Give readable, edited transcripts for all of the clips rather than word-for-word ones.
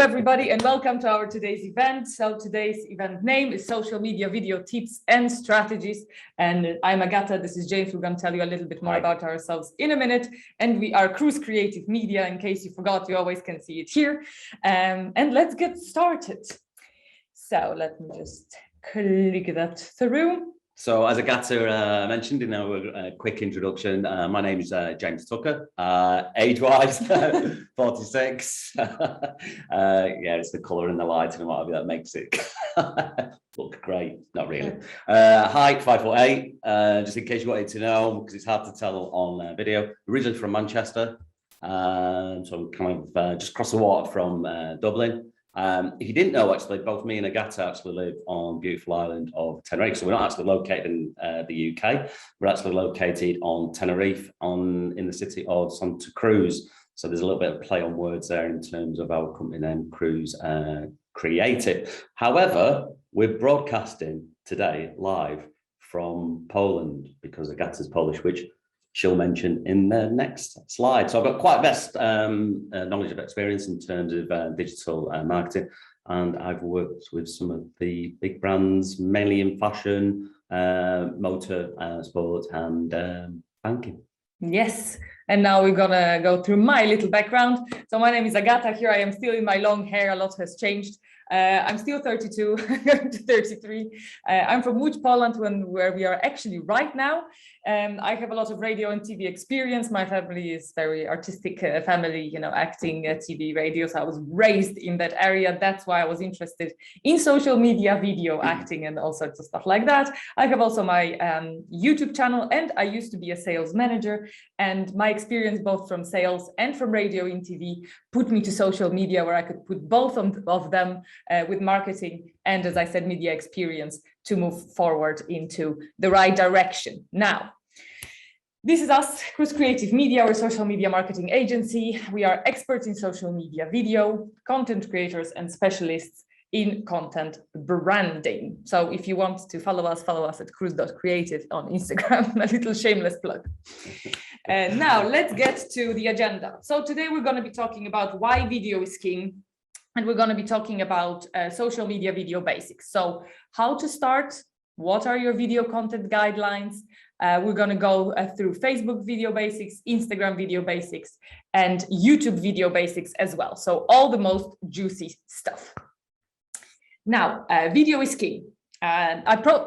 everybody, and welcome to our today's event. So today's event name is Social Media Video Tips and Strategies. And I'm Agata, this is James. We're going to tell you a little bit more about ourselves in a minute. And we are Cruz Creative Media. In case you forgot, you always can see it here. And let's get started. So let me just click that through. So as Agata mentioned in our quick introduction, my name is James Tucker, age-wise, 46. Yeah, it's the colour and the lighting and whatever that makes it look great. Not really. Height, 5'8", just in case you wanted to know, because it's hard to tell on video. Originally from Manchester, so I'm kind of just across the water from Dublin. If you didn't know, actually, both me and Agata actually live on beautiful island of Tenerife. So we're not actually located in the UK. We're actually located on Tenerife, in the city of Santa Cruz. So there's a little bit of play on words there in terms of our company name, Cruz Creative. However, we're broadcasting today live from Poland because Agata's Polish, which she'll mention in the next slide. So I've got quite vast knowledge of experience in terms of digital marketing, and I've worked with some of the big brands, mainly in fashion, motor, sport, and banking. Yes, and now we're gonna go through my little background. So my name is Agata. Here I am still in my long hair. A lot has changed. I'm still 32, going to 33. I'm from Łódź, Poland, where we are actually right now. I have a lot of radio and TV experience. My family is very artistic family, you know, acting, TV, radio. So I was raised in that area. That's why I was interested in social media, video, acting, and all sorts of stuff like that. I have also my YouTube channel, and I used to be a sales manager. And my experience both from sales and from radio and TV put me to social media, where I could put both of them with marketing and, as I said, media experience to move forward into the right direction. Now, this is us, Cruz Creative Media, or social media marketing agency. We are experts in social media video, content creators, and specialists in content branding. So if you want to follow us at cruz.creative on Instagram, a little shameless plug. Now let's get to the agenda. So today we're going to be talking about why video is king, and we're going to be talking about social media video basics. So how to start, what are your video content guidelines? We're going to go through Facebook video basics, Instagram video basics, and YouTube video basics as well. So all the most juicy stuff. Now, video is king. And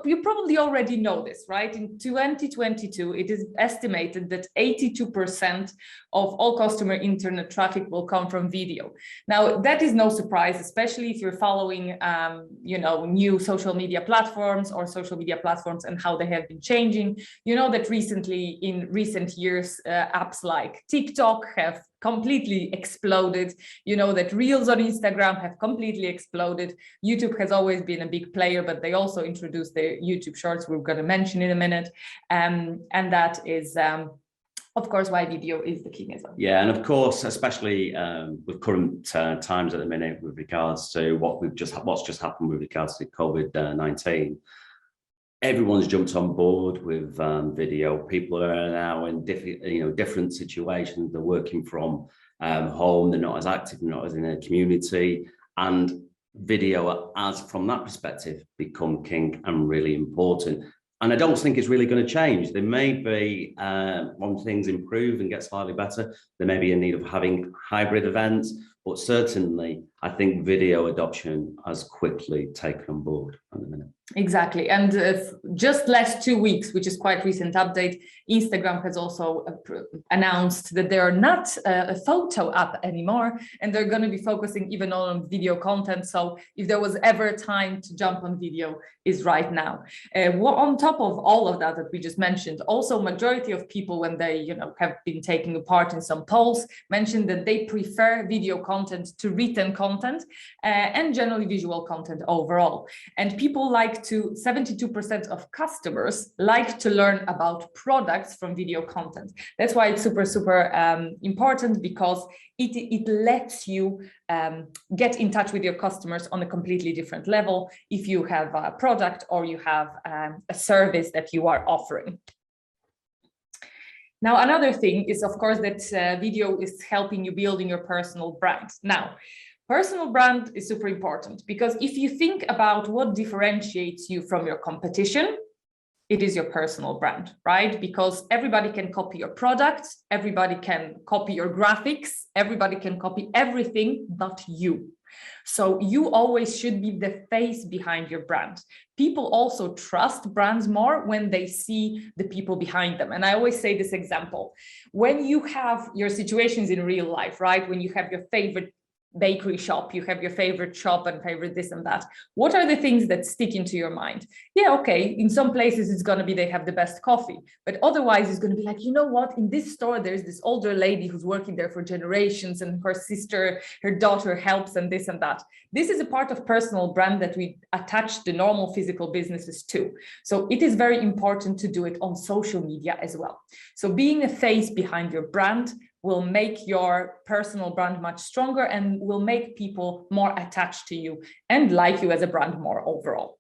you probably already know this, right? In 2022, it is estimated that 82% of all customer internet traffic will come from video. Now, that is no surprise, especially if you're following, you know, new social media platforms and how they have been changing. You know that recently, in recent years, apps like TikTok have completely exploded. You know that Reels on Instagram have completely exploded. YouTube has always been a big player, but they also introduced their YouTube Shorts, we're going to mention in a minute. And that is, of course, why video is the king as well. Yeah, and of course, especially with current times at the minute with regards to what's just happened with regards to COVID-19. Everyone's jumped on board with video. People are now in different situations. They're working from home. They're not as active, not as in a community, and video has, from that perspective, become king and really important. And I don't think it's really going to change. There may be, when things improve and get slightly better, there may be a need of having hybrid events, but certainly I think video adoption has quickly taken on board at the minute. Exactly. And just last 2 weeks, which is quite recent update, Instagram has also announced that they are not a photo app anymore, and they're going to be focusing even on video content. So if there was ever a time to jump on video, is right now. On top of all of that we just mentioned, also majority of people, when they have been taking part in some polls, mentioned that they prefer video content to written content and generally visual content overall. And people 72% of customers like to learn about products from video content. That's why it's super important, because it lets you get in touch with your customers on a completely different level if you have a product or you have a service that you are offering. Now, another thing is, of course, that video is helping you building your personal brand. Now, Personal brand is super important because if you think about what differentiates you from your competition, it is your personal brand, right? Because everybody can copy your products, everybody can copy your graphics, everybody can copy everything but you. So you always should be the face behind your brand. People also trust brands more when they see the people behind them. And I always say this example, when you have your situations in real life, right? When you have your favorite bakery shop, you have your favorite shop and favorite this and that. What are the things that stick into your mind? Yeah, okay, in some places it's going to be they have the best coffee, but otherwise it's going to be like, you know what, in this store there's this older lady who's working there for generations and her sister, her daughter helps and this and that. This is a part of personal brand that we attach the normal physical businesses to. So it is very important to do it on social media as well. So being a face behind your brand will make your personal brand much stronger and will make people more attached to you and like you as a brand more overall.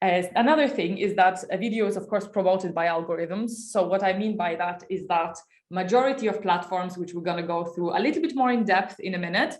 Another thing is that a video is of course promoted by algorithms. So what I mean by that is that majority of platforms, which we're going to go through a little bit more in depth in a minute,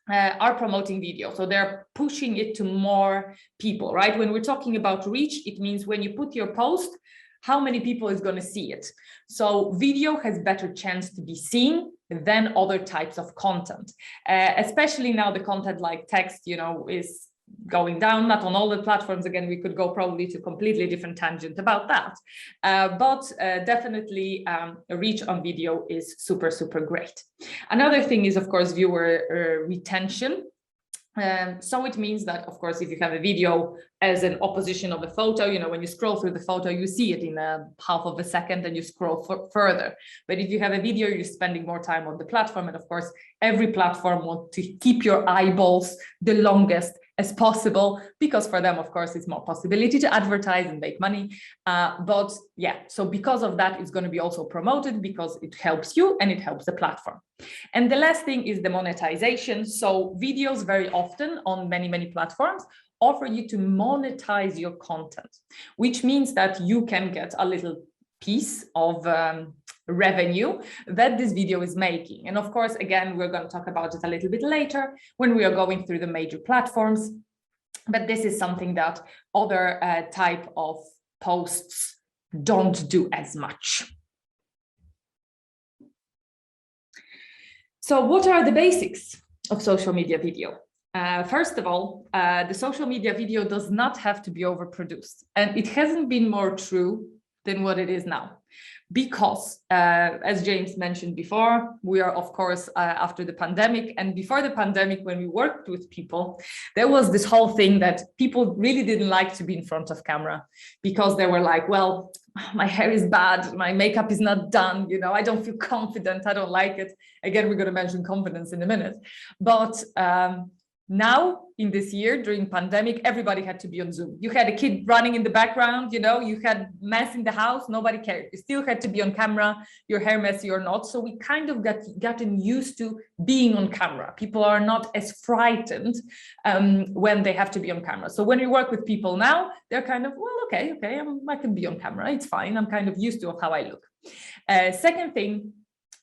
are promoting video. So they're pushing it to more people, right? When we're talking about reach, it means when you put your post, how many people is going to see it. So video has better chance to be seen than other types of content, especially now the content like text, you know, is going down, not on all the platforms. Again, we could go probably to completely different tangent about that. But definitely reach on video is super, super great. Another thing is, of course, viewer retention. So it means that, of course, if you have a video as an opposition of a photo, you know, when you scroll through the photo, you see it in a half of a second and you scroll further. But if you have a video, you're spending more time on the platform. And of course, every platform wants to keep your eyeballs the longest as possible, because for them, of course, it's more possibility to advertise and make money. But yeah, so because of that, it's going to be also promoted because it helps you and it helps the platform. And the last thing is the monetization. So videos very often on many, many platforms offer you to monetize your content, which means that you can get a little piece of revenue that this video is making. And of course, again, we're going to talk about it a little bit later when we are going through the major platforms. But this is something that other type of posts don't do as much. So what are the basics of social media video? First of all, the social media video does not have to be overproduced. And it hasn't been more true than what it is now. Because, as James mentioned before, we are, of course, after the pandemic. And before the pandemic, when we worked with people, there was this whole thing that people really didn't like to be in front of camera because they were like, well, my hair is bad, my makeup is not done, you know, I don't feel confident, I don't like it. Again, we're going to mention confidence in a minute. But now, in this year, during pandemic, everybody had to be on Zoom. You had a kid running in the background, you know, you had mess in the house, nobody cared. You still had to be on camera, your hair messy or not. So we kind of gotten used to being on camera. People are not as frightened when they have to be on camera. So when we work with people now, they're kind of, well, okay, I can be on camera. It's fine. I'm kind of used to how I look. Second thing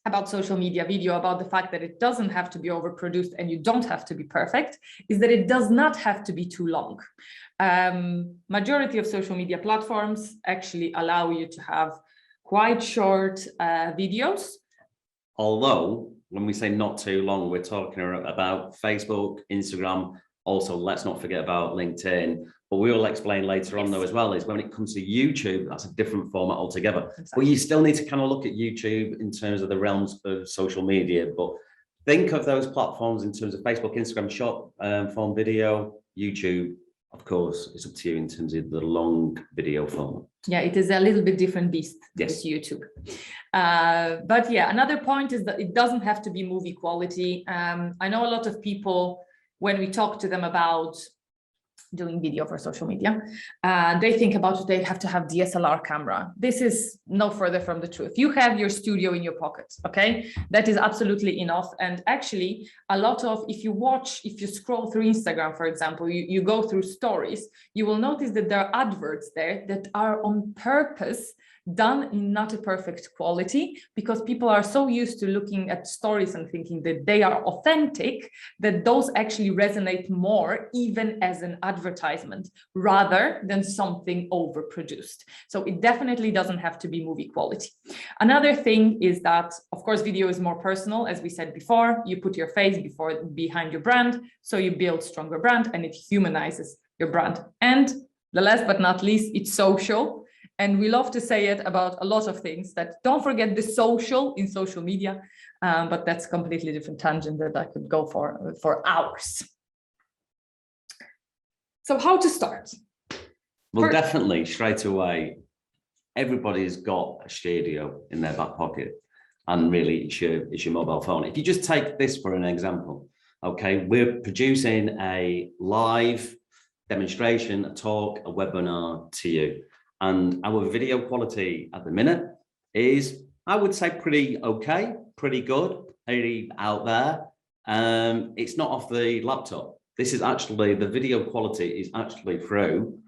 about social media video, about the fact that it doesn't have to be overproduced and you don't have to be perfect, is that it does not have to be too long. Majority of social media platforms actually allow you to have quite short videos. Although, when we say not too long, we're talking about Facebook, Instagram. Also, let's not forget about LinkedIn. But we will explain later on, though, as well, is when it comes to YouTube, that's a different format altogether. Exactly. But you still need to kind of look at YouTube in terms of the realms of social media. But think of those platforms in terms of Facebook, Instagram, short form video, YouTube. Of course, it's up to you in terms of the long video format. Yeah, it is a little bit different beast, yes, with YouTube. But yeah, another point is that it doesn't have to be movie quality. I know a lot of people, when we talk to them about doing video for social media, they think about they have to have DSLR camera. This is no further from the truth. You have your studio in your pocket, okay? That is absolutely enough. And actually, a lot of, if you scroll through Instagram, for example, you go through stories, you will notice that there are adverts there that are on purpose done in not a perfect quality, because people are so used to looking at stories and thinking that they are authentic, that those actually resonate more even as an advertisement rather than something overproduced. So it definitely doesn't have to be movie quality. Another thing is that, of course, video is more personal. As we said before, you put your face behind your brand, so you build stronger brand and it humanizes your brand. And the last but not least, it's social. And we love to say it about a lot of things, that don't forget the social in social media, but that's a completely different tangent that I could go for hours. So how to start? Well, definitely straight away, everybody's got a studio in their back pocket, and really it's your mobile phone. If you just take this for an example, okay, we're producing a live demonstration, a talk, a webinar to you. And our video quality at the minute is, I would say, pretty okay, pretty good, pretty out there. It's not off the laptop. This is actually, the video quality is actually through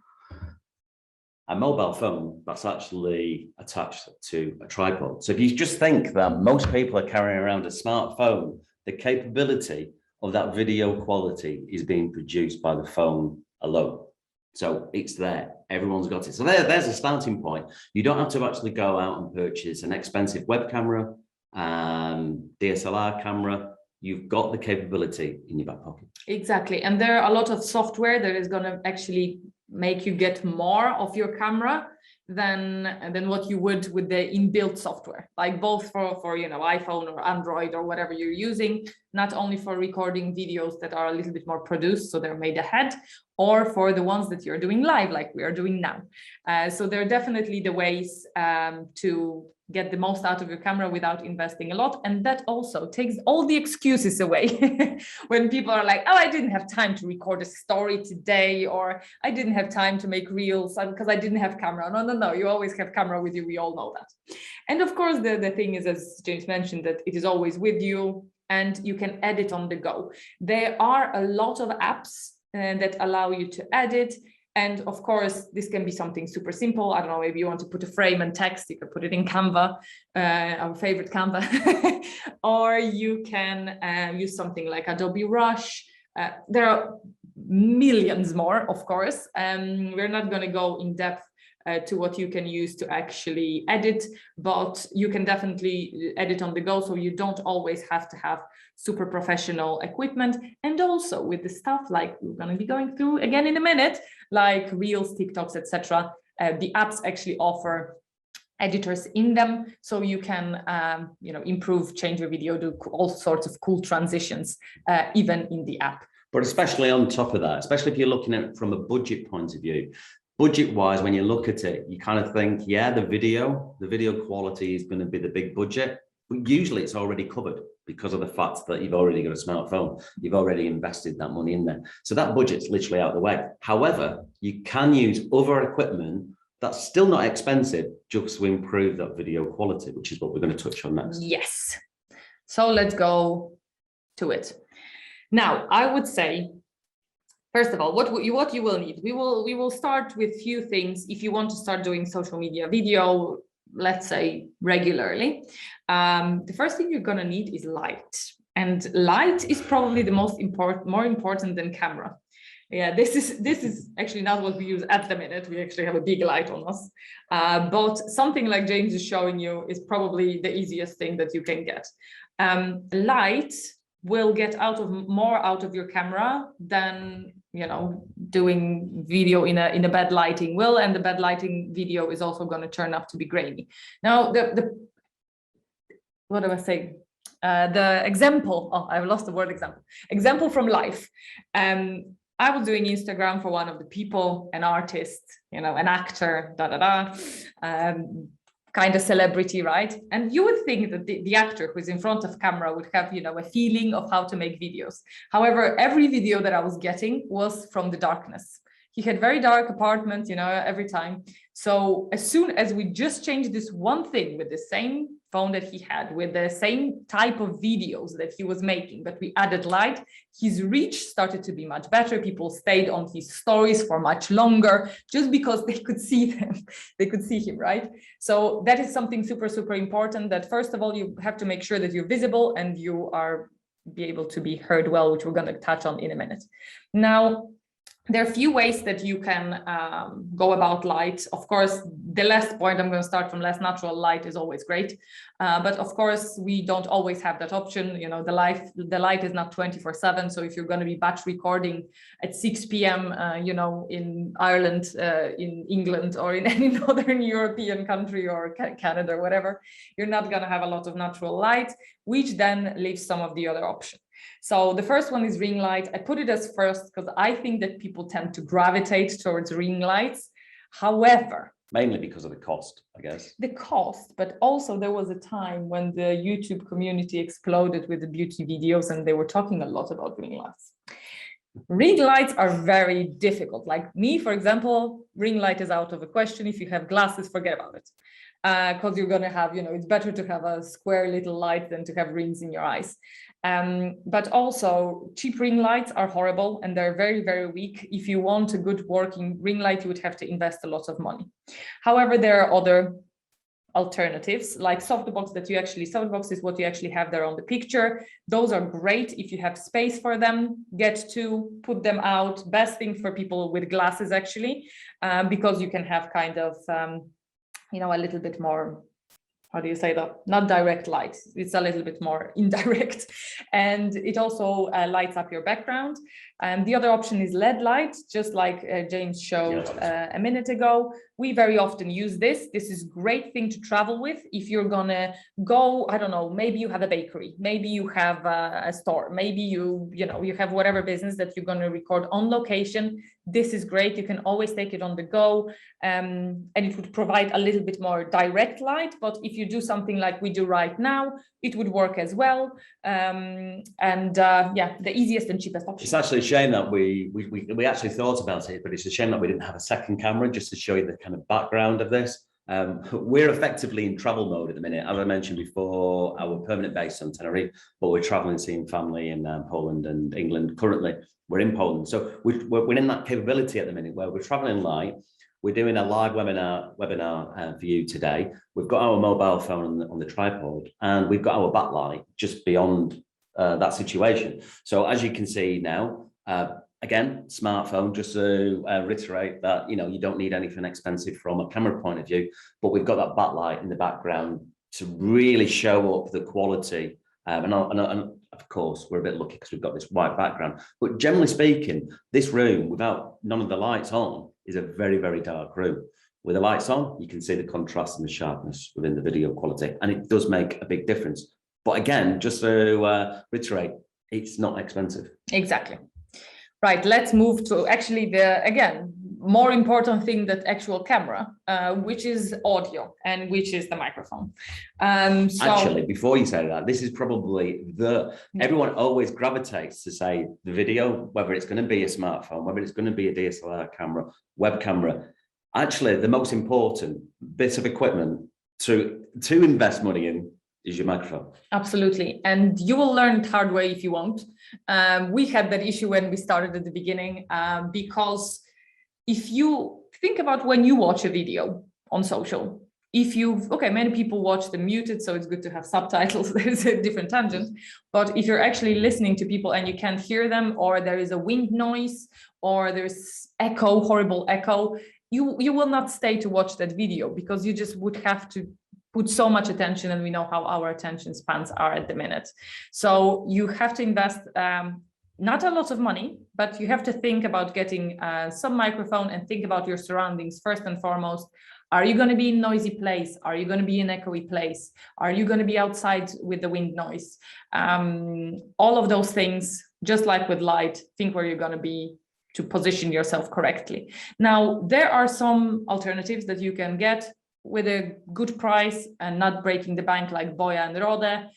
a mobile phone that's actually attached to a tripod. So if you just think that most people are carrying around a smartphone, the capability of that video quality is being produced by the phone alone. So it's there, everyone's got it. So there's a starting point. You don't have to actually go out and purchase an expensive web camera, DSLR camera. You've got the capability in your back pocket. Exactly. And there are a lot of software that is going to actually make you get more of your camera than what you would with the inbuilt software, like both for iPhone or Android or whatever you're using, not only for recording videos that are a little bit more produced, so they're made ahead, or for the ones that you're doing live, like we are doing now. So there are definitely the ways to get the most out of your camera without investing a lot. And that also takes all the excuses away when people are like, oh, I didn't have time to record a story today, or I didn't have time to make reels because I didn't have camera. No, you always have camera with you. We all know that. And of course, the thing is, as James mentioned, that it is always with you and you can edit on the go. There are a lot of apps that allow you to edit. And of course, this can be something super simple. I don't know, maybe you want to put a frame and text, you can put it in Canva, our favorite Canva, or you can use something like Adobe Rush. There are millions more, of course. We're not going to go in depth to what you can use to actually edit, but you can definitely edit on the go, so you don't always have to have super professional equipment. And also with the stuff like we're going to be going through again in a minute, like Reels, TikToks, etc. The apps actually offer editors in them, so you can improve, change your video, do all sorts of cool transitions even in the app. But especially on top of that, especially if you're looking at it from a budget point of view, budget-wise, when you look at it, you kind of think, yeah, the video quality is going to be the big budget, but usually it's already covered because of the fact that you've already got a smartphone, you've already invested that money in there. So that budget's literally out of the way. However, you can use other equipment that's still not expensive just to improve that video quality, which is what we're going to touch on next. Yes. So let's go to it. Now, I would say, first of all, what you will need, we will start with few things. If you want to start doing social media video, let's say regularly, the first thing you're going to need is light, and light is probably the more important than camera. Yeah, this is actually not what we use at the minute. We actually have a big light on us, but something like James is showing you is probably the easiest thing that you can get. Light will get more out of your camera than doing video in a bad lighting will, and the bad lighting video is also going to turn out to be grainy. Now what do I say? The example, I've lost the word example from life. I was doing Instagram for one of the people, an artist, an actor, kind of celebrity, right? And you would think that the actor who's in front of camera would have, a feeling of how to make videos. However, every video that I was getting was from the darkness. He had very dark apartment, every time. So as soon as we just changed this one thing with the same phone that he had, with the same type of videos that he was making, but we added light, his reach started to be much better. People stayed on his stories for much longer just because they could see them. They could see him, right? So that is something super, super important, that first of all, you have to make sure that you're visible and you are be able to be heard well, which we're going to touch on in a minute. Now, there are a few ways that you can go about light. Of course, the last point, I'm going to start from less natural light, is always great. But of course, we don't always have that option. You know, the light is not 24/7. So if you're going to be batch recording at 6 p.m., you know, in Ireland, in England, or in any northern European country or Canada, whatever, you're not going to have a lot of natural light, which then leaves some of the other options. So the first one is ring light. I put it as first because I think that people tend to gravitate towards ring lights. However, mainly because of the cost, I guess. The cost, but also there was a time when the YouTube community exploded with the beauty videos and they were talking a lot about ring lights. Ring lights are very difficult. Like me, for example, ring light is out of the question. If you have glasses, forget about it. Because you're going to have, you know, it's better to have a square little light than to have rings in your eyes. But also cheap ring lights are horrible and they're very, very weak. If you want a good working ring light, you would have to invest a lot of money. However, there are other alternatives like softbox softbox is what you actually have there on the picture. Those are great if you have space for them. Get to put them out. Best thing for people with glasses actually, because you can have kind of you know, a little bit more, how do you say that? Not direct light. It's a little bit more indirect. And it also lights up your background. And the other option is LED light, just like James showed a minute ago. We very often use this. This is a great thing to travel with. If you're gonna go, I don't know, maybe you have a bakery, maybe you have a store, maybe you have whatever business that you're gonna record on location. This is great. You can always take it on the go, and it would provide a little bit more direct light. But if you do something like we do right now, it would work as well. Yeah, the easiest and cheapest option. It's actually a shame that we actually thought about it, but it's a shame that we didn't have a second camera just to show you the kind of background of this. We're effectively in travel mode at the minute. As I mentioned before, our permanent base on Tenerife, but we're traveling, seeing family in Poland and England. Currently, we're in Poland. So we're in that capability at the minute where we're traveling light. We're doing a live webinar for you today. We've got our mobile phone on the tripod, and we've got our backlight just beyond that situation. So as you can see now, again, smartphone, just to reiterate that, you know, you don't need anything expensive from a camera point of view, but we've got that backlight in the background to really show up the quality. And of course, we're a bit lucky because we've got this white background. But generally speaking, this room, without none of the lights on, is a very, very dark room. With the lights on, you can see the contrast and the sharpness within the video quality, and it does make a big difference. But again, just to reiterate, it's not expensive. Exactly. Right, let's move to actually the, again, more important thing than actual camera, which is audio and which is the microphone. Actually, before you say that, this is probably everyone always gravitates to say the video, whether it's going to be a smartphone, whether it's going to be a DSLR camera, web camera. Actually, the most important bit of equipment to invest money in is your microphone. Absolutely. And you will learn it hard way if you want. We had that issue when we started at the beginning, because if you think about when you watch a video on social, many people watch them muted, so it's good to have subtitles. There's a different tangent. But if you're actually listening to people and you can't hear them, or there is a wind noise, or there's echo, horrible echo, you will not stay to watch that video because you just would have to put so much attention, and we know how our attention spans are at the minute. So you have to invest not a lot of money, but you have to think about getting some microphone and think about your surroundings first and foremost. Are you going to be in a noisy place? Are you going to be in an echoey place? Are you going to be outside with the wind noise? All of those things, just like with light, think where you're going to be to position yourself correctly. Now, there are some alternatives that you can get with a good price and not breaking the bank, like Boya and Rode.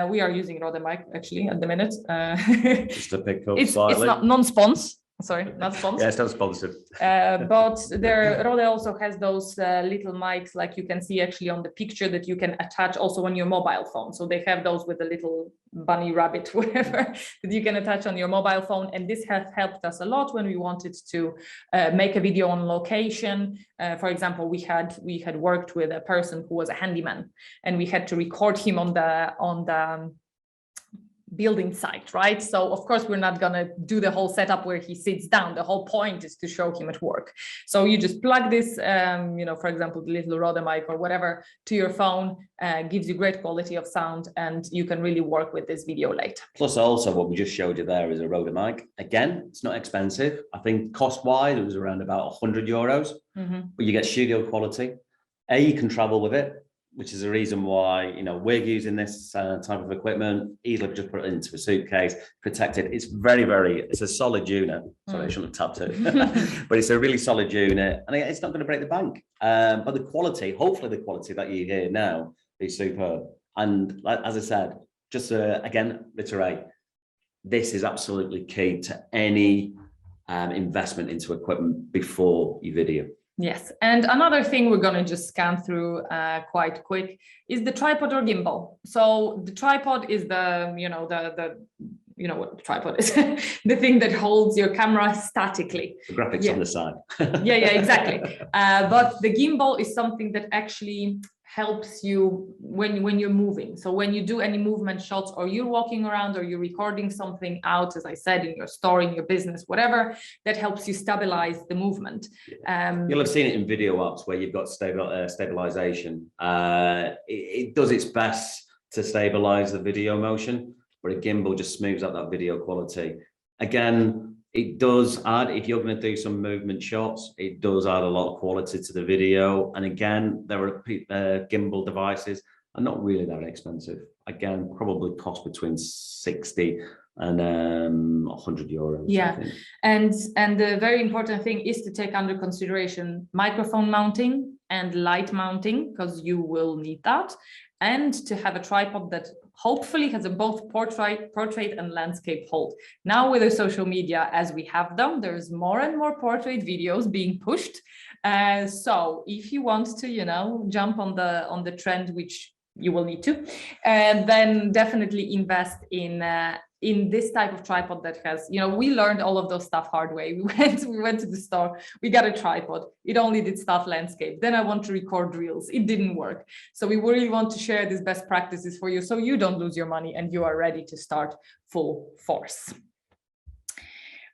We are using Rode mic actually at the minute. Just to pick up slightly. It's not non-spons. Sorry, not sponsored. Yeah, it's not sponsored. But Rode also has those little mics, like you can see actually on the picture, that you can attach also on your mobile phone. So they have those with a little bunny rabbit, whatever, that you can attach on your mobile phone. And this has helped us a lot when we wanted to make a video on location. For example, we had worked with a person who was a handyman, and we had to record him on the building site, right? So of course we're not gonna do the whole setup where he sits down. The whole point is to show him at work. So you just plug this, for example, the little Rode mic or whatever to your phone, gives you great quality of sound, and you can really work with this video later. Plus also what we just showed you there is a Rode mic. Again, it's not expensive. I think cost-wise, it was around about €100, but you get studio quality. You can travel with it, which is the reason why, we're using this type of equipment. Easily just put it into a suitcase, protected. It's it's a solid unit. Sorry, I shouldn't have tapped it, but it's a really solid unit, and it's not going to break the bank. But the quality, hopefully the quality that you hear now is superb. And as I said, just again, reiterate, this is absolutely key to any investment into equipment before you video. Yes, and another thing we're going to just scan through quite quick is the tripod or gimbal. So the tripod is the what the tripod is, the thing that holds your camera statically. The graphics on the side. yeah, exactly. But the gimbal is something that actually helps you when you're moving. So when you do any movement shots, or you're walking around, or you're recording something out, as I said, in your store, in your business, whatever, that helps you stabilize the movement. You'll have seen it in video apps where you've got stabilization. It does its best to stabilize the video motion, but a gimbal just smooths out that video quality. Again, it does add, if you're going to do some movement shots, it does add a lot of quality to the video. And again, there are gimbal devices are not really that expensive. Again, probably cost between 60 and €100. Yeah, and the very important thing is to take under consideration microphone mounting and light mounting, because you will need that, and to have a tripod that hopefully has a both portrait and landscape hold. Now with the social media, as we have them, there's more and more portrait videos being pushed. So if you want to, jump on the trend, which you will need to, then definitely invest in this type of tripod that has, we learned all of those stuff hard way. We went to the store, we got a tripod. It only did stuff landscape. Then I want to record reels. It didn't work. So we really want to share these best practices for you, so you don't lose your money and you are ready to start full force.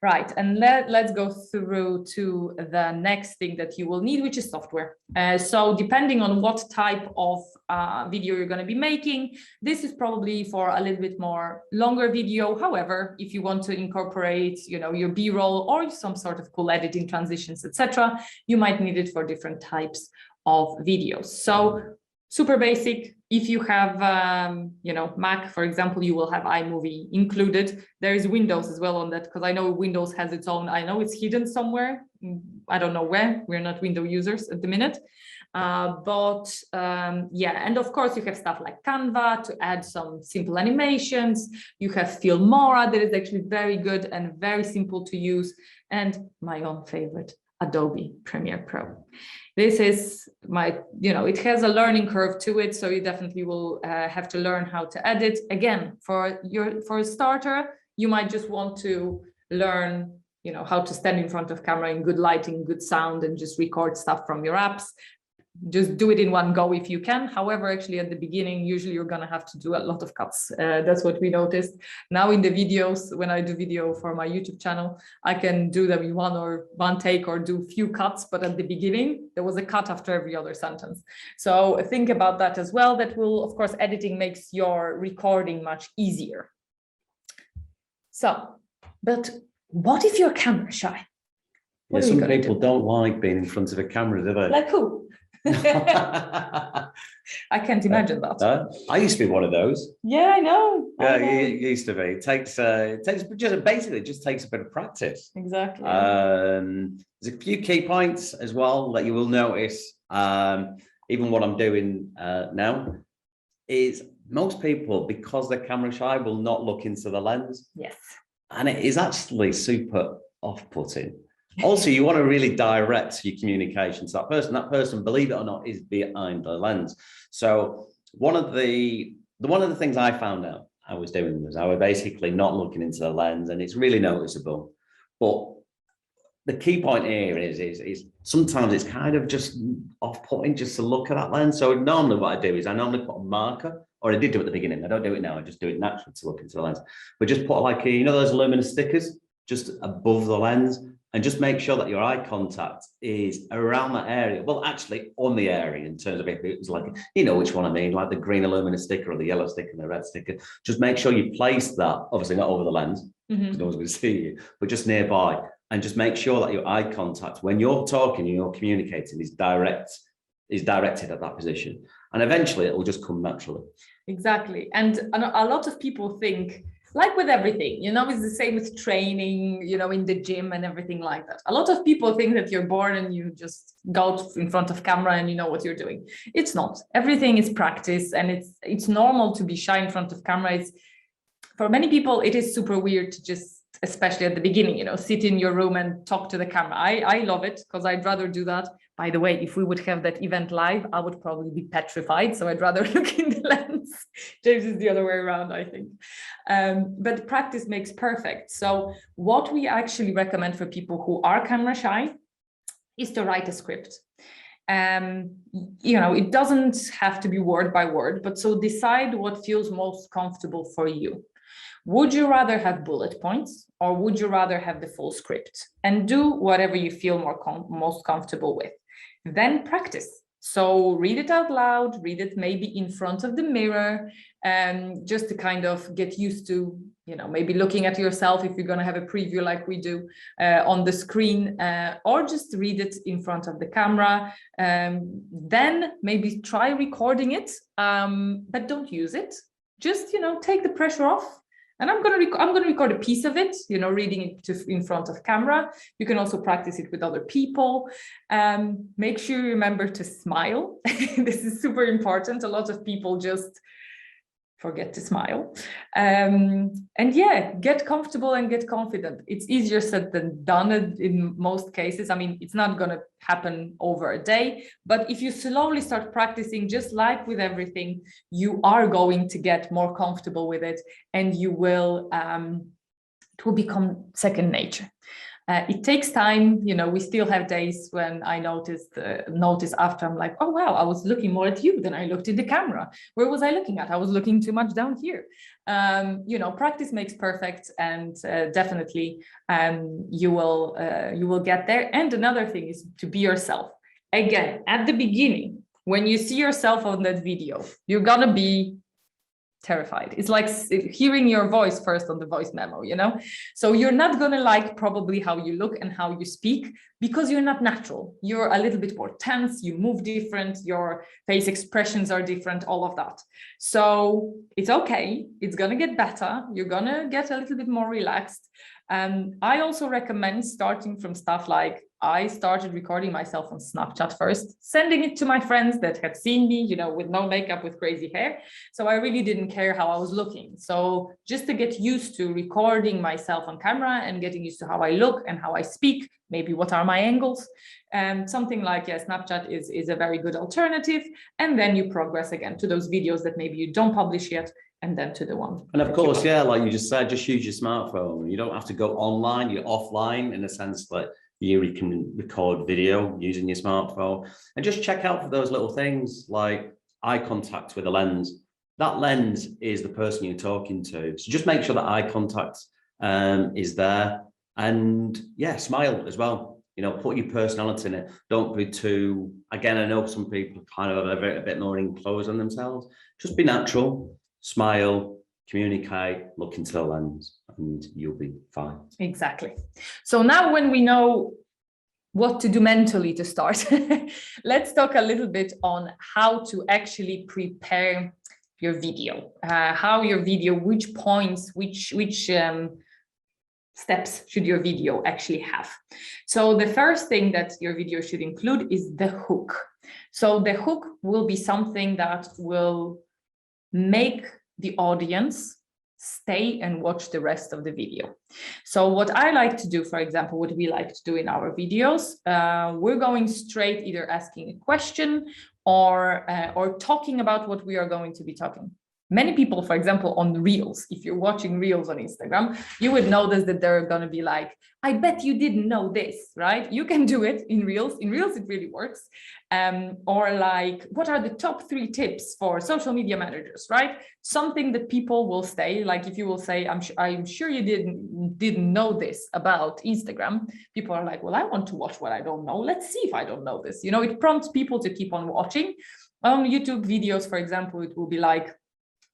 Right, and let's go through to the next thing that you will need, which is software. So depending on what type of video you're going to be making, this is probably for a little bit more longer video. However, if you want to incorporate, your B-roll or some sort of cool editing transitions, etc., you might need it for different types of videos. So super basic. If you have, Mac, for example, you will have iMovie included. There is Windows as well on that, because I know Windows has its own. I know it's hidden somewhere. I don't know where. We're not Windows users at the minute. And of course you have stuff like Canva to add some simple animations. You have Filmora that is actually very good and very simple to use. And my own favorite, Adobe Premiere Pro. This is it has a learning curve to it, so you definitely will have to learn how to edit. Again, for a starter, you might just want to learn, how to stand in front of camera in good lighting, good sound, and just record stuff from your apps. Just do it in one go if you can. However, actually at the beginning, usually you're going to have to do a lot of cuts. That's what we noticed. Now in the videos, when I do video for my YouTube channel, I can do them in one take or do few cuts. But at the beginning, there was a cut after every other sentence. So think about that as well. That will, of course, editing makes your recording much easier. So, but what if you're camera shy? Yeah, some people don't like being in front of a camera, do they? Like who? I can't imagine that. I used to be one of those. Yeah, I know. Yeah, it used to be. It takes basically just takes a bit of practice. Exactly. There's a few key points as well that you will notice. Even what I'm doing now is most people, because they're camera shy, will not look into the lens. Yes. And it is actually super off-putting. Also, you want to really direct your communication to that person. That person, believe it or not, is behind the lens. So one of the things I found out I was doing was I was basically not looking into the lens, and it's really noticeable. But the key point here is sometimes it's kind of just off-putting just to look at that lens. So normally what I do is I normally put a marker, or I did do it at the beginning. I don't do it now. I just do it naturally to look into the lens. But just put like, you know, those luminous stickers just above the lens, and just make sure that your eye contact is around that area. Well, actually on the area, in terms of if it was like, you know which one I mean, like the green luminous sticker or the yellow sticker and the red sticker. Just make sure you place that, obviously not over the lens, because no one's going to see you, but just nearby. And just make sure that your eye contact, when you're talking, you're communicating, is directed at that position. And eventually it will just come naturally. Exactly. And a lot of people think, like with everything, you know, it's the same with training, you know, in the gym and everything like that. A lot of people think that you're born and you just go in front of camera and you know what you're doing. It's not. Everything is practice, and it's normal to be shy in front of camera. It's, for many people, it is super weird to just, especially at the beginning, you know, sit in your room and talk to the camera. I love it because I'd rather do that. By the way, if we would have that event live, I would probably be petrified. So I'd rather look in the lens. James is the other way around, I think. But practice makes perfect. So what we actually recommend for people who are camera shy is to write a script. You know, it doesn't have to be word by word, but so decide what feels most comfortable for you. Would you rather have bullet points, or would you rather have the full script? And do whatever you feel most comfortable with. Then practice. So read it out loud, read it maybe in front of the mirror, just to kind of get used to, you know, maybe looking at yourself if you're going to have a preview like we do on the screen, or just read it in front of the camera. Then maybe try recording it, but don't use it. Just, you know, take the pressure off. And I'm going to record a piece of it, you know, reading it in front of camera. You can also practice it with other people. Make sure you remember to smile. This is super important. A lot of people just forget to smile. And yeah, get comfortable and get confident. It's easier said than done in most cases. I mean, it's not going to happen over a day, but if you slowly start practicing, just like with everything, you are going to get more comfortable with it, and you will, it will become second nature. It takes time, you know. We still have days when I notice after, I'm like, oh wow, I was looking more at you than I looked at the camera. Where was I looking at? I was looking too much down here. You know, practice makes perfect, and definitely you will get there. And another thing is to be yourself. Again, at the beginning, when you see yourself on that video, you're gonna be terrified. It's like hearing your voice first on the voice memo, you know? So you're not gonna like probably how you look and how you speak, because you're not natural. You're a little bit more tense, you move different, your face expressions are different, all of that. So it's okay, it's gonna get better. You're gonna get a little bit more relaxed. I also recommend starting from stuff like, I started recording myself on Snapchat first, sending it to my friends that had seen me, you know, with no makeup, with crazy hair. So I really didn't care how I was looking. So just to get used to recording myself on camera and getting used to how I look and how I speak, maybe what are my angles, something like, yeah, Snapchat is a very good alternative. And then you progress again to those videos that maybe you don't publish yet, and then to the one. And of course, yeah, like you just said, just use your smartphone. You don't have to go online, you're offline in a sense that you can record video using your smartphone, and just check out for those little things like eye contact with a lens. That lens is the person you're talking to. So just make sure that eye contact is there, and yeah, smile as well. You know, put your personality in it. Don't be too, again, I know some people kind of have a bit more enclosed on themselves. Just be natural, smile, communicate, look into the lens, and you'll be fine. Exactly. So now when we know what to do mentally to start, let's talk a little bit on how to actually prepare your video, how your video, which points, which steps should your video actually have. So the first thing that your video should include is the hook. So the hook will be something that will make the audience stay and watch the rest of the video. So what I like to do, for example, what we like to do in our videos, we're going straight, either asking a question or talking about what we are going to be talking. Many people, for example, on Reels, if you're watching Reels on Instagram, you would notice that they're going to be like, I bet you didn't know this, right? You can do it in Reels. In Reels, it really works. Or like, what are the top 3 tips for social media managers, right? Something that people will say, like if you will say, I'm sure you didn't know this about Instagram. People are like, well, I want to watch what I don't know. Let's see if I don't know this. You know, it prompts people to keep on watching. On YouTube videos, for example, it will be like,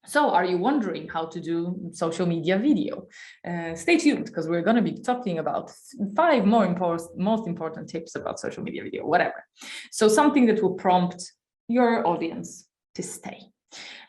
so are you wondering how to do social media video? Stay tuned, because we're going to be talking about 5 most important tips about social media video, whatever. So something that will prompt your audience to stay.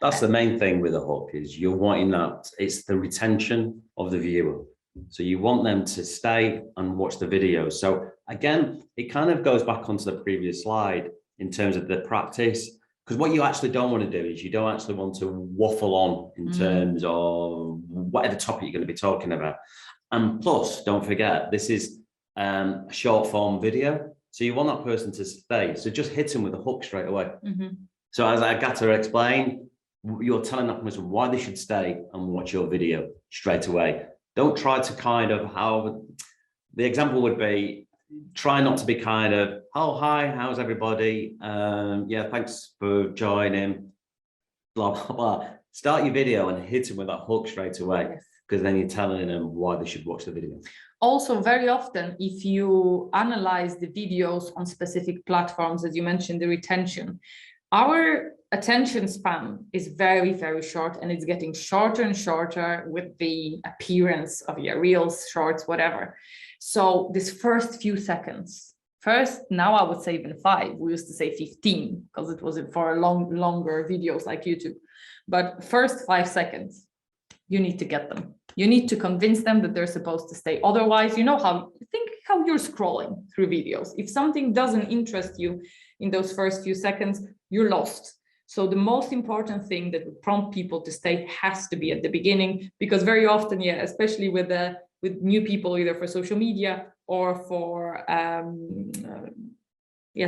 That's the main thing with a hook, is you're wanting that, it's the retention of the viewer. So you want them to stay and watch the video. So again, it kind of goes back onto the previous slide in terms of the practice. Because what you actually don't want to do is you don't actually want to waffle on in terms of whatever topic you're going to be talking about. And plus, don't forget, this is a short form video. So you want that person to stay. So just hit them with a hook straight away. So as Agata explained, you're telling that person why they should stay and watch your video straight away. Don't try to kind of, how the example would be, try not to be kind of, oh, hi, how's everybody? Yeah, thanks for joining, blah, blah, blah. Start your video and hit them with that hook straight away, because then you're telling them why they should watch the video. Also, very often, if you analyze the videos on specific platforms, as you mentioned, the retention, our attention span is very, very short, and it's getting shorter and shorter with the appearance of your Reels, Shorts, whatever. So this first few seconds, now I would say even 5, we used to say 15, because it was for longer videos like YouTube. But first 5 seconds, you need to get them. You need to convince them that they're supposed to stay. Otherwise, you know how you're scrolling through videos. If something doesn't interest you in those first few seconds, you're lost. So the most important thing that would prompt people to stay has to be at the beginning, because very often, especially with new people, either for social media or for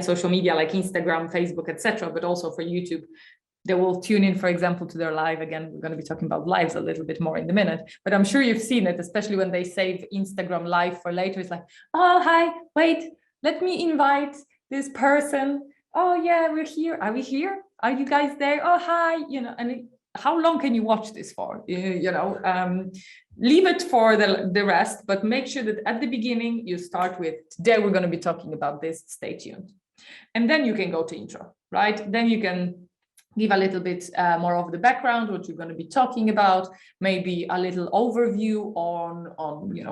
social media like Instagram, Facebook, etc., but also for YouTube, they will tune in, for example, to their live. Again, we're going to be talking about lives a little bit more in a minute, but I'm sure you've seen it, especially when they save Instagram live for later. It's like, oh, hi, wait, let me invite this person. Oh yeah, we're here. Are we here? Are you guys there? Oh, hi. And how long can you watch this for? Leave it for the rest, but make sure that at the beginning you start with, today we're going to be talking about this, stay tuned. And then you can go to intro, right? Then you can give a little bit more of the background, what you're going to be talking about, maybe a little overview on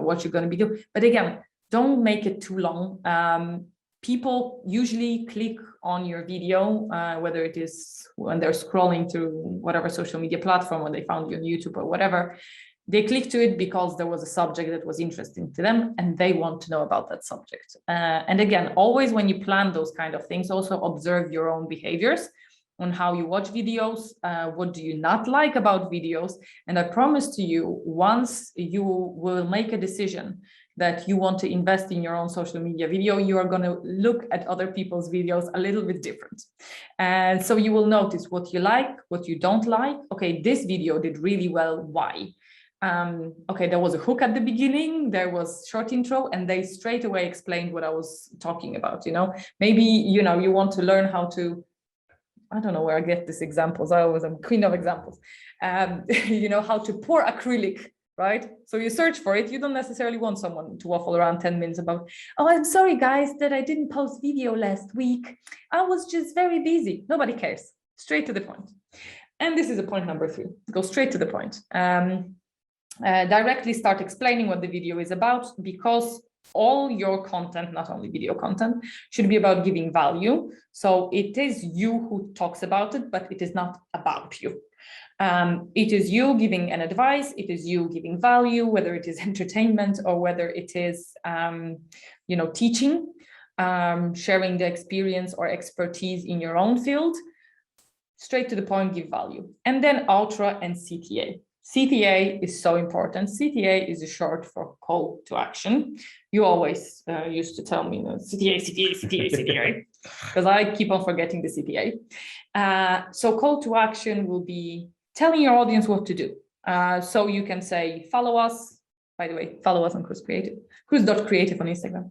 what you're going to be doing. But again, don't make it too long. People usually click on your video, whether it is when they're scrolling through whatever social media platform, when they found you on YouTube or whatever, they click to it because there was a subject that was interesting to them and they want to know about that subject. And again, always when you plan those kind of things, also observe your own behaviors on how you watch videos, what do you not like about videos. And I promise to you, once you will make a decision that you want to invest in your own social media video, you are going to look at other people's videos a little bit different. And so you will notice what you like, what you don't like. Okay, this video did really well. Why? Okay, there was a hook at the beginning, there was short intro, and they straight away explained what I was talking about. Maybe, you want to learn how to, I don't know where I get these examples. I always am queen of examples. How to pour acrylic, right? So you search for it. You don't necessarily want someone to waffle around 10 minutes about, oh, I'm sorry, guys, that I didn't post video last week. I was just very busy. Nobody cares. Straight to the point. And this is a point number 3. Go straight to the point. Directly start explaining what the video is about, because all your content, not only video content, should be about giving value. So it is you who talks about it, but it is not about you. It is you giving an advice, it is you giving value, whether it is entertainment or whether it is, teaching, sharing the experience or expertise in your own field. Straight to the point, give value. And then outro and CTA. CTA is so important. CTA is a short for call to action. You always used to tell me, CTA, CTA, CTA, CTA, because I keep on forgetting the CTA. So call to action will be telling your audience what to do. So you can say, follow us. By the way, follow us on Cruz Creative, Cruz.creative on Instagram.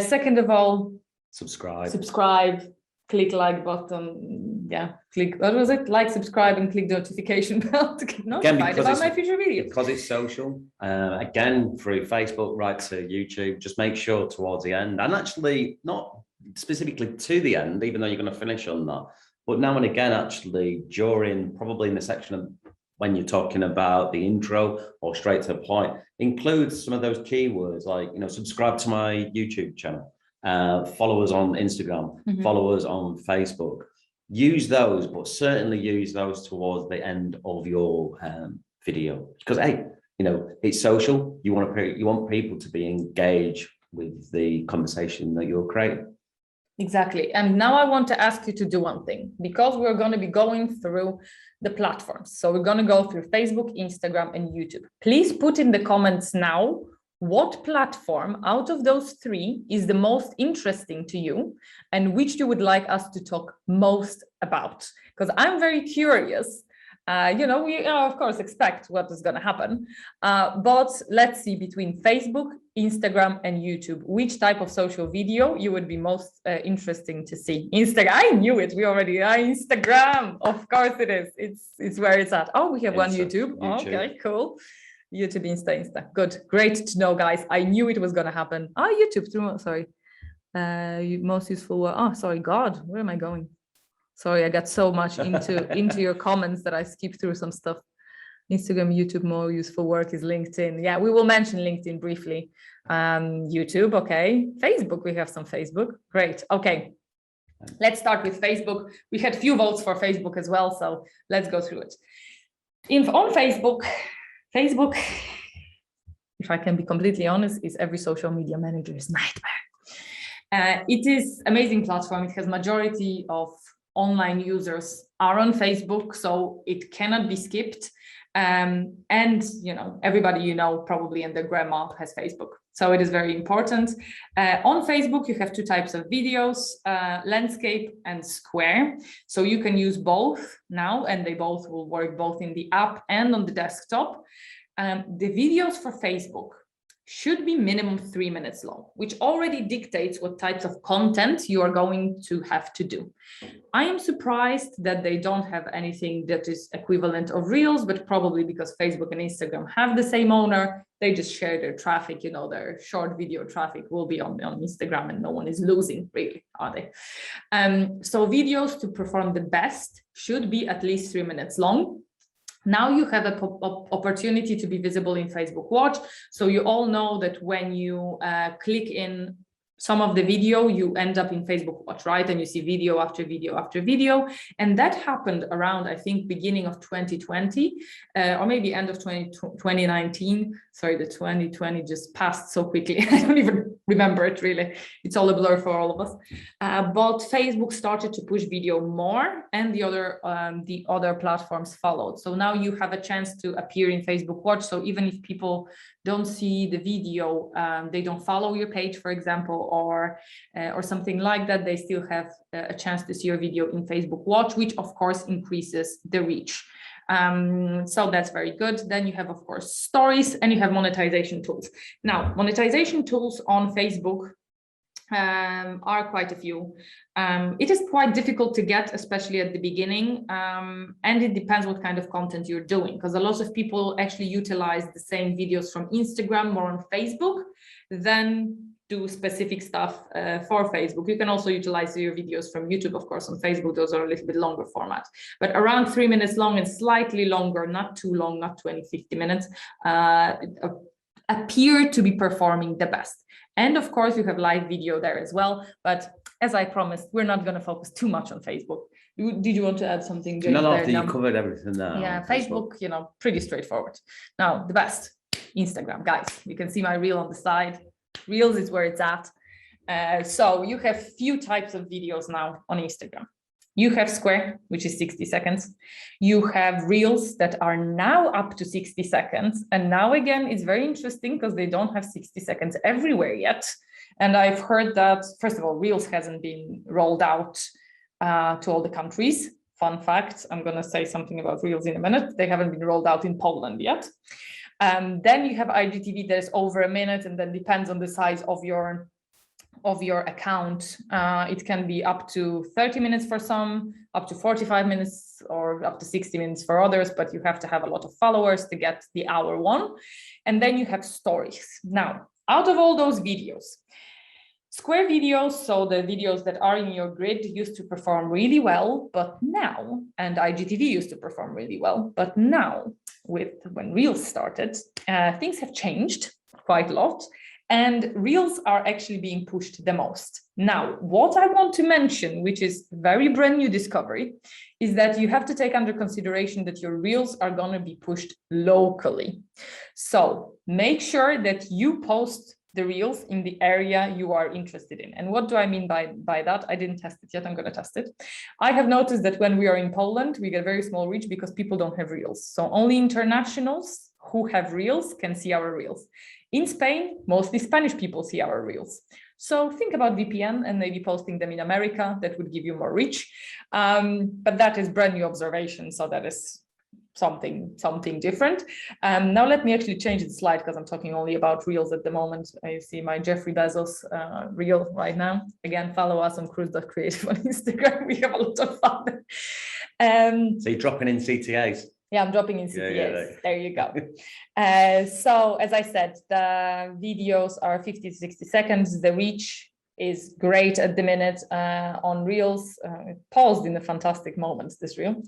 Second of all, subscribe, click like button. Yeah, click, what was it? Like, subscribe, and click the notification bell to get notified about my future videos. Because it's social, again, through Facebook, right to YouTube, just make sure towards the end, and actually not specifically to the end, even though you're going to finish on that, but now and again, actually during, probably in the section of when you're talking about the intro or straight to the point, includes some of those keywords like, subscribe to my YouTube channel, follow us on Instagram, follow us on Facebook. Use those, but certainly use those towards the end of your video, because hey, it's social. You want people to be engaged with the conversation that you're creating. Exactly. And now I want to ask you to do one thing, because we're going to be going through the platforms. So we're going to go through Facebook, Instagram, and YouTube. Please put in the comments now what platform out of those three is the most interesting to you and which you would like us to talk most about. Because I'm very curious. We of course expect what is going to happen, but let's see, between Facebook, Instagram, and YouTube, which type of social video you would be most interesting to see. Instagram, I knew it. We already Instagram. Of course it is. It's where it's at. Oh, we have one YouTube. Okay, cool. YouTube, Insta. Good, great to know, guys. I knew it was going to happen. YouTube. Sorry. Most useful. Oh, sorry. God, where am I going? Sorry, I got so much into your comments that I skipped through some stuff. Instagram, YouTube, more useful work is LinkedIn. Yeah, we will mention LinkedIn briefly. YouTube, okay. Facebook, we have some Facebook. Great. Okay. Let's start with Facebook. We had few votes for Facebook as well, so let's go through it. On Facebook, if I can be completely honest, is every social media manager's nightmare. It is an amazing platform. It has majority of online users are on Facebook, so it cannot be skipped. And everybody probably and their grandma has Facebook, so it is very important. On Facebook, you have two types of videos, landscape and square. So you can use both now, and they both will work both in the app and on the desktop. The videos for Facebook should be minimum 3 minutes long, which already dictates what types of content you are going to have to do. I am surprised that they don't have anything that is equivalent of Reels, but probably because Facebook and Instagram have the same owner, they just share their traffic, their short video traffic will be on Instagram, and no one is losing, really, are they? So videos to perform the best should be at least 3 minutes long. Now you have an opportunity to be visible in Facebook Watch. So you all know that when you click in some of the video, you end up in Facebook Watch, right? And you see video after video after video. And that happened around, I think, beginning of 2020, or maybe end of 2019. Sorry, the 2020 just passed so quickly. I don't even remember it, really. It's all a blur for all of us. But Facebook started to push video more, and the other platforms followed. So now you have a chance to appear in Facebook Watch. So even if people don't see the video, they don't follow your page, for example, or something like that, they still have a chance to see your video in Facebook Watch, which of course increases the reach. So that's very good. Then you have, of course, stories, and you have monetization tools. Now, monetization tools on Facebook are quite a few. It is quite difficult to get, especially at the beginning, and it depends what kind of content you're doing, because a lot of people actually utilize the same videos from Instagram more on Facebook than do specific stuff for Facebook. You can also utilize your videos from YouTube, of course, on Facebook. Those are a little bit longer format, but around 3 minutes long and slightly longer, not too long, not 20, 50 minutes, appear to be performing the best. And of course, you have live video there as well. But as I promised, we're not going to focus too much on Facebook. Did you want to add something, James? No, you covered everything now. Yeah, Facebook, pretty straightforward. Now, the best, Instagram, guys. You can see my reel on the side. Reels is where it's at. So you have few types of videos now on Instagram. You have Square, which is 60 seconds. You have Reels that are now up to 60 seconds. And now again, it's very interesting because they don't have 60 seconds everywhere yet. And I've heard that, first of all, Reels hasn't been rolled out to all the countries. Fun fact, I'm going to say something about Reels in a minute. They haven't been rolled out in Poland yet. Then you have IGTV that is over a minute, and then depends on the size of your account. It can be up to 30 minutes for some, up to 45 minutes, or up to 60 minutes for others, but you have to have a lot of followers to get the hour one. And then you have stories. Now, out of all those videos, Square videos, so the videos that are in your grid, used to perform really well, but now, and IGTV used to perform really well, but now, when Reels started, things have changed quite a lot, and Reels are actually being pushed the most. Now, what I want to mention, which is very brand new discovery, is that you have to take under consideration that your Reels are going to be pushed locally. So make sure that you post the Reels in the area you are interested in. And what do I mean by that? I didn't test it yet. I'm going to test it. I have noticed that when we are in Poland, we get very small reach because people don't have Reels. So only internationals who have Reels can see our Reels. In Spain, mostly Spanish people see our Reels. So think about VPN and maybe posting them in America. That would give you more reach. But that is brand new observation. So that is something different. Now let me actually change the slide because I'm talking only about Reels at the moment. You see my Jeffrey Bezos reel right now. Again, follow us on Cruz.creative on Instagram. We have a lot of fun. So you're dropping in CTAs? Yeah, I'm dropping in CTAs. Yeah. There you go. So as I said, the videos are 50 to 60 seconds. The reach is great at the minute on Reels. Paused in a fantastic moment, this reel.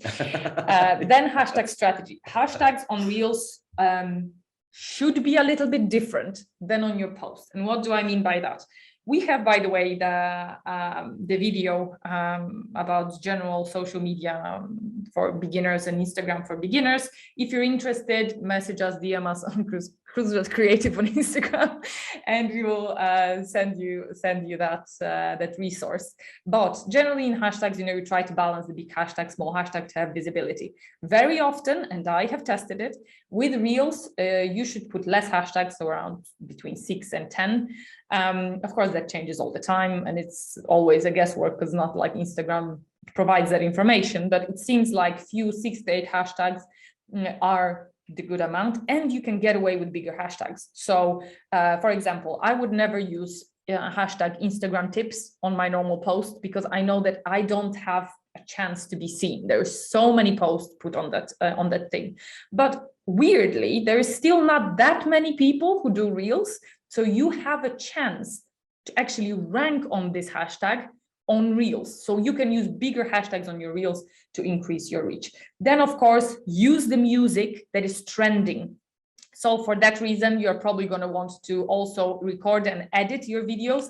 Then hashtag strategy. Hashtags on Reels should be a little bit different than on your post. And what do I mean by that? We have, by the way, the video about general social media for beginners and Instagram for beginners. If you're interested, message us, DM us on Cruz.creative on Instagram, and we will send you that resource. But generally in hashtags, we try to balance the big hashtag, small hashtag to have visibility. Very often, and I have tested it, with Reels, you should put less hashtags, so around between 6 and 10. Of course, that changes all the time, and it's always a guesswork because not like Instagram provides that information, but it seems like few 6 to 8 hashtags are the good amount, and you can get away with bigger hashtags. So, for example, I would never use hashtag Instagram tips on my normal post because I know that I don't have a chance to be seen. There's so many posts put on that thing, but weirdly, there is still not that many people who do Reels. So you have a chance to actually rank on this hashtag on Reels. So you can use bigger hashtags on your Reels to increase your reach. Then, of course, use the music that is trending. So for that reason, you're probably going to want to also record and edit your videos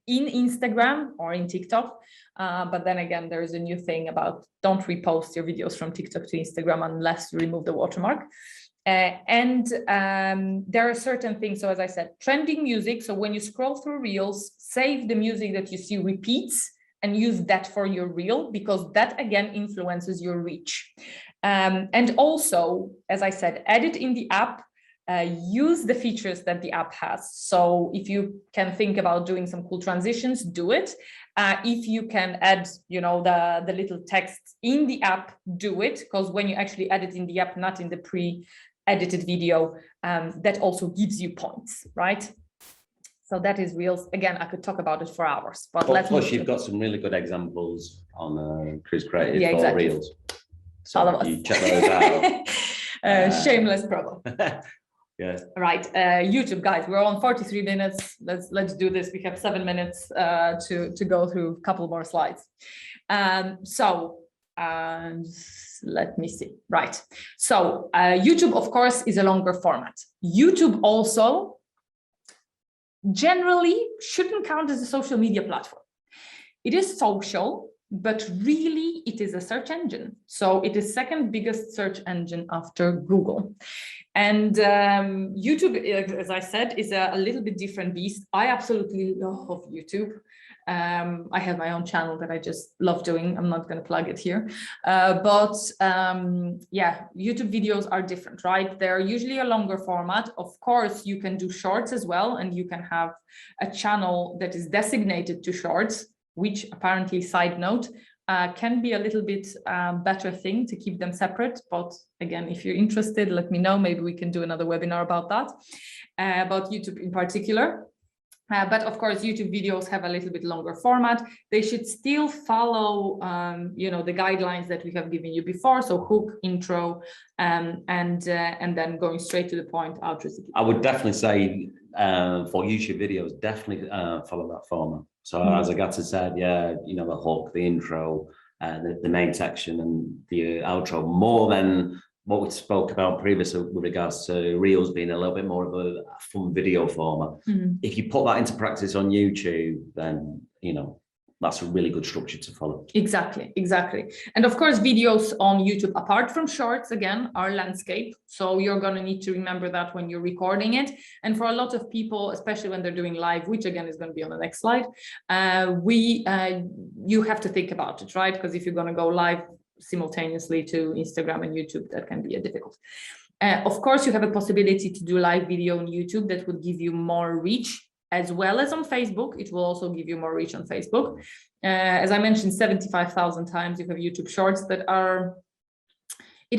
in Instagram or in TikTok. But then again, there is a new thing about don't repost your videos from TikTok to Instagram unless you remove the watermark. There are certain things. So as I said, trending music. So when you scroll through Reels, save the music that you see repeats and use that for your Reel, because that again influences your reach. And also, as I said, edit in the app, use the features that the app has. So if you can think about doing some cool transitions, do it. If you can add, the little text in the app, do it, because when you actually edit in the app, not in the pre-edited video, that also gives you points, right? So that is Reels. Again, I could talk about it for hours, but let's. Plus, you've got some really good examples on Cruz Creative for exactly. Reels. So all of us. You check those out. Shameless promo. Yes. Right, YouTube guys, we're on 43 minutes. Let's do this. We have 7 minutes to go through a couple more slides. Let me see. Right. So YouTube, of course, is a longer format. YouTube also generally shouldn't count as a social media platform. It is social, but really it is a search engine. So it is second biggest search engine after Google. And YouTube, as I said, is a little bit different beast. I absolutely love YouTube. I have my own channel that I just love doing. I'm not going to plug it here. Yeah, YouTube videos are different, right? They're usually a longer format. Of course, you can do shorts as well, and you can have a channel that is designated to shorts, which apparently, side note, can be a little bit better thing to keep them separate. But again, if you're interested, let me know. Maybe we can do another webinar about that, about YouTube in particular. But of course, YouTube videos have a little bit longer format. They should still follow, the guidelines that we have given you before. So hook, intro, and then going straight to the point, outro. I would definitely say for YouTube videos, definitely follow that format. So as Agata said, yeah, the hook, the intro, the main section, and the outro, more than what we spoke about previously with regards to Reels being a little bit more of a fun video format. If you put that into practice on YouTube, then, that's a really good structure to follow. Exactly. And of course, videos on YouTube, apart from shorts, again, are landscape. So you're going to need to remember that when you're recording it. And for a lot of people, especially when they're doing live, which again is going to be on the next slide, you have to think about it, right? Because if you're going to go live simultaneously to Instagram and YouTube, that can be difficult. Of course, you have a possibility to do live video on YouTube that would give you more reach, as well as on Facebook. It will also give you more reach on Facebook. As I mentioned, 75,000 times you have YouTube Shorts it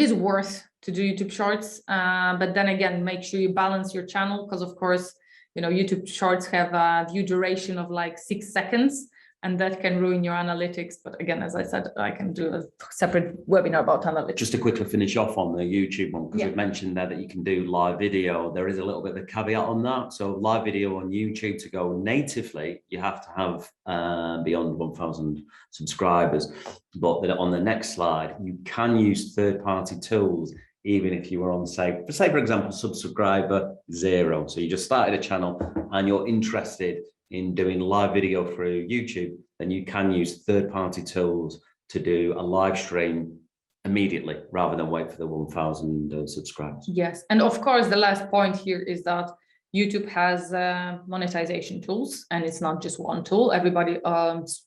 is worth to do YouTube Shorts. But then again, make sure you balance your channel, because of course, YouTube Shorts have a view duration of like 6 seconds. And that can ruin your analytics. But again, as I said, I can do a separate webinar about analytics. Just to quickly finish off on the YouTube one, because we've mentioned there that you can do live video. There is a little bit of a caveat on that. So live video on YouTube, to go natively, you have to have beyond 1,000 subscribers. But on the next slide, you can use third-party tools, even if you were on, say, for example, subscriber 0. So you just started a channel and you're interested in doing live video through YouTube, then you can use third-party tools to do a live stream immediately, rather than wait for the 1,000 subscribers. Yes, and of course, the last point here is that YouTube has monetization tools, and it's not just one tool. Everybody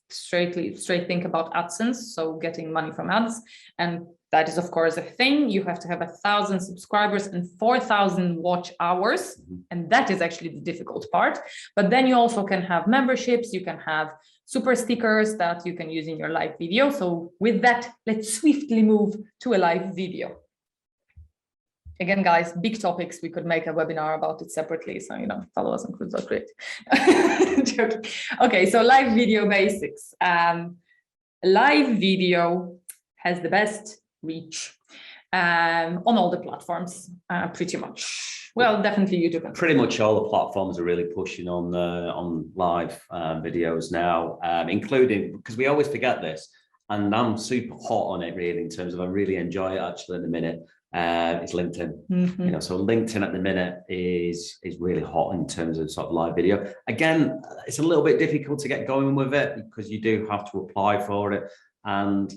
straight think about AdSense, so getting money from ads, and that is of course a thing. You have to have 1,000 subscribers and 4,000 watch hours, and that is actually the difficult part. But then you also can have memberships, you can have super stickers that you can use in your live video. So with that, let's swiftly move to a live video. Again, guys, big topics. We could make a webinar about it separately. So, follow us on Cruz. Great. Okay, so live video basics. Live video has the best reach on all the platforms, pretty much. Well, definitely YouTube. Pretty much all the platforms are really pushing on live videos now, including, because we always forget this, and I'm super hot on it really, in terms of I really enjoy it actually in a minute. It's LinkedIn. So LinkedIn at the minute is really hot in terms of sort of live video. Again, it's a little bit difficult to get going with it, because you do have to apply for it, and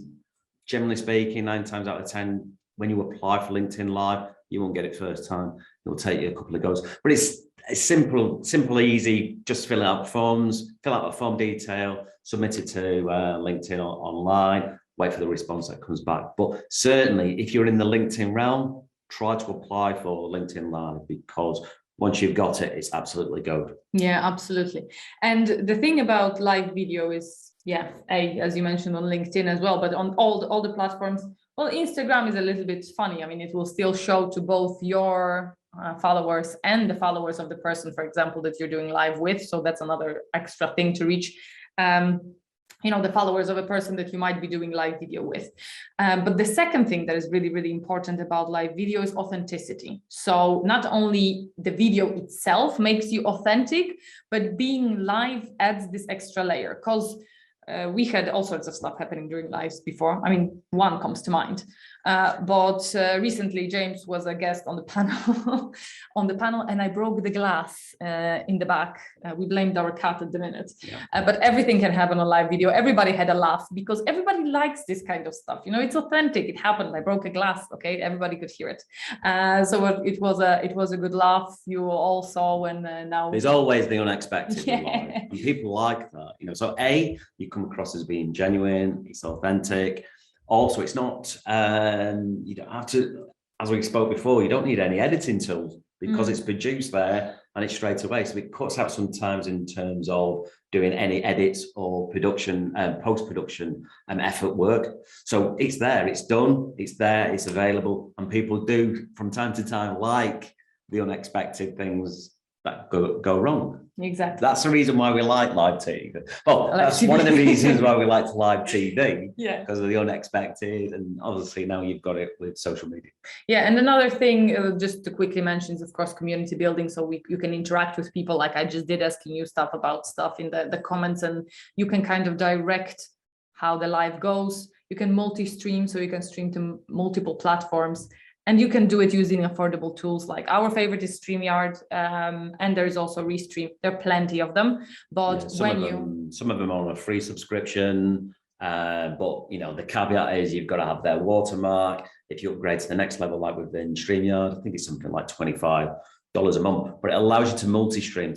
generally speaking, 9 times out of 10, when you apply for LinkedIn Live, you won't get it first time. It'll take you a couple of goes, but it's simple, easy. Just fill out forms, fill out a form detail, submit it to LinkedIn online, wait for the response that comes back. But certainly, if you're in the LinkedIn realm, try to apply for LinkedIn Live, because once you've got it, it's absolutely go. Yeah, absolutely. And the thing about live video is, as you mentioned, on LinkedIn as well, but on all the platforms. Well, Instagram is a little bit funny. I mean, it will still show to both your followers and the followers of the person, for example, that you're doing live with. So that's another extra thing to reach. The followers of a person that you might be doing live video with. But the second thing that is really, really important about live video is authenticity. So not only the video itself makes you authentic, but being live adds this extra layer, because we had all sorts of stuff happening during lives before. I mean, one comes to mind. But recently James was a guest on the panel, and I broke the glass in the back. We blamed our cat at the minute, but everything can happen on live video. Everybody had a laugh because everybody likes this kind of stuff. You know, it's authentic. It happened. I broke a glass. Okay, everybody could hear it. So it was a good laugh. You all saw when now. There's always the unexpected. Yeah. And people like that. You know, so you come across as being genuine. It's authentic. Also, it's not, you don't have to, as we spoke before, you don't need any editing tools because it's produced there and it's straight away. So it cuts out sometimes in terms of doing any edits or production, post-production effort work. So it's there, it's done, it's there, it's available. And people do from time to time like the unexpected things that go wrong. Exactly. That's the reason why we like live TV. Well, that's one of the reasons why we like live TV. Yeah. Because of the unexpected, and obviously now you've got it with social media. Yeah, and another thing, just to quickly mention, is of course community building. So you can interact with people like I just did, asking you stuff about stuff in the comments, and you can kind of direct how the live goes. You can multi-stream, so you can stream to multiple platforms. And you can do it using affordable tools. Like our favorite is StreamYard, and there is also Restream. There are plenty of them, but some of them are on a free subscription. But you know, the caveat is you've got to have their watermark. If you upgrade to the next level, like within StreamYard, I think it's something like $25 a month. But it allows you to multi-stream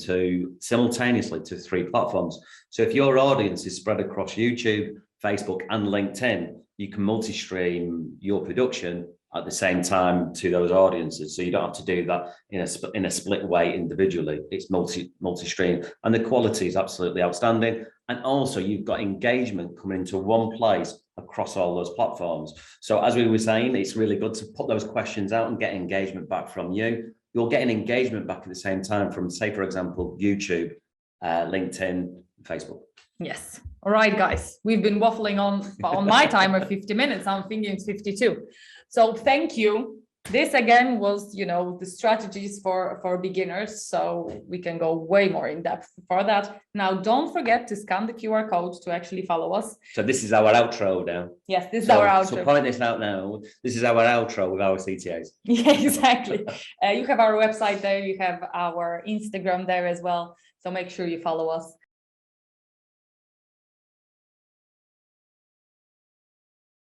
simultaneously to 3 platforms. So if your audience is spread across YouTube, Facebook, and LinkedIn, you can multi-stream your production at the same time to those audiences. So you don't have to do that in a split way individually. It's multi-stream, and the quality is absolutely outstanding. And also you've got engagement coming into one place across all those platforms. So as we were saying, it's really good to put those questions out and get engagement back from you. You'll get an engagement back at the same time from, say, for example, YouTube, LinkedIn, Facebook. Yes. All right, guys, we've been waffling on my timer 50 minutes. I'm thinking it's 52. So thank you. This again was, you know, the strategies for beginners. So we can go way more in depth for that. Now, don't forget to scan the QR code to actually follow us. So this is our outro now. Yes, this is our outro. So point this out now. This is our outro with our CTAs. Yeah, exactly. You have our website there. You have our Instagram there as well. So make sure you follow us.